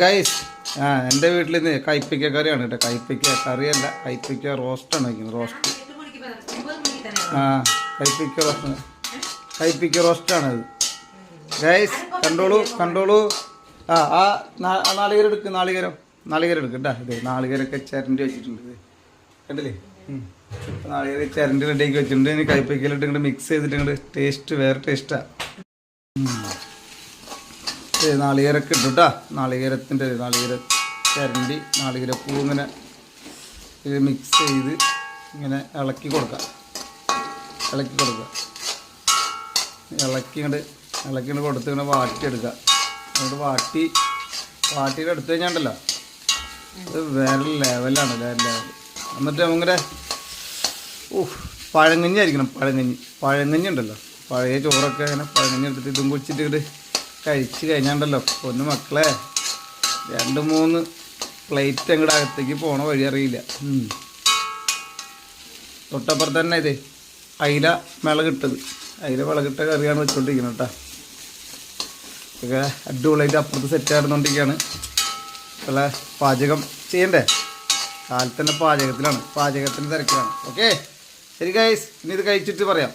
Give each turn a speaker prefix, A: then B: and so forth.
A: Guys എൻ്റെ വീട്ടിൽ നിന്ന് കൈപ്പിക്ക കറിയാണ് കേട്ടോ. കൈപ്പിക്ക കറിയല്ല, കൈപ്പിക്ക റോസ്റ്റാണ് വയ്ക്കുന്നത്. റോസ്റ്റ് കൈപ്പിക്ക റോസ്റ്റ്, കൈപ്പിക്ക റോസ്റ്റാണ് അത്. ഗൈസ് കണ്ടോളൂ. നാളികേരം എടുക്ക്, നാളികേരം എടുക്ക് കേട്ടോ. ഇത് നാളികേരമൊക്കെ ചിരണ്ടി വെച്ചിട്ടുണ്ട്. ഇത് കണ്ടില്ലേ? നാളികേരം ചിരണ്ടി റെഡിയാക്കി വെച്ചിട്ടുണ്ട്. ഇനി കൈപ്പിക്കലിട്ട് ഇങ്ങോട്ട് മിക്സ് ചെയ്തിട്ട് ഇങ്ങോട്ട് ടേസ്റ്റ് വേറെ ടേസ്റ്റാണ്. നാളികേരൊക്കെ ഇട്ടു കേട്ടോ. നാളികേരത്തിൻ്റെ നാളികേര ചിരണ്ടി നാളികേരപ്പൂ ഇങ്ങനെ മിക്സ് ചെയ്ത് ഇങ്ങനെ ഇളക്കി കൊടുക്കുക. ഇളക്കി കൊടുത്ത് ഇങ്ങനെ വാട്ടിയെടുക്കുക. എന്നിട്ട് വാട്ടിയിട്ട് എടുത്തു കഴിഞ്ഞാണ്ടല്ലോ അത് വേറെ ലെവലാണ്. എന്നിട്ട് നമുക്കിങ്ങനെ പഴങ്കഞ്ഞി ആയിരിക്കണം. പഴങ്കഞ്ഞി ഉണ്ടല്ലോ, പഴയ ചോറൊക്കെ അങ്ങനെ പഴങ്കഞ്ഞി എടുത്തിട്ട് ഇതും കുടിച്ചിട്ട് ഇങ്ങോട്ട് കഴിച്ച് കഴിഞ്ഞാണ്ടല്ലോ പൊന്നു മക്കളെ 2-3 പ്ലേറ്റ് അങ്ങോട്ട് അകത്തേക്ക് പോണ വഴി അറിയില്ല. തൊട്ടപ്പുറത്ത് തന്നെ ഇത് അയില വിളകിട്ട കറിയാണ് വെച്ചുകൊണ്ടിരിക്കുന്നത് കേട്ടോ. ഒക്കെ അടിപൊളിയായിട്ട് അപ്പുറത്ത് സെറ്റ് ആടുന്നോണ്ടിരിക്കുകയാണ്. ഉള്ള പാചകം ചെയ്യണ്ടേ, കാലത്ത് തന്നെ പാചകത്തിൻ്റെ തിരക്കിലാണ്. ഓക്കെ ശരി ഗൈസ്, ഇനി ഇത് കഴിച്ചിട്ട് പറയാം.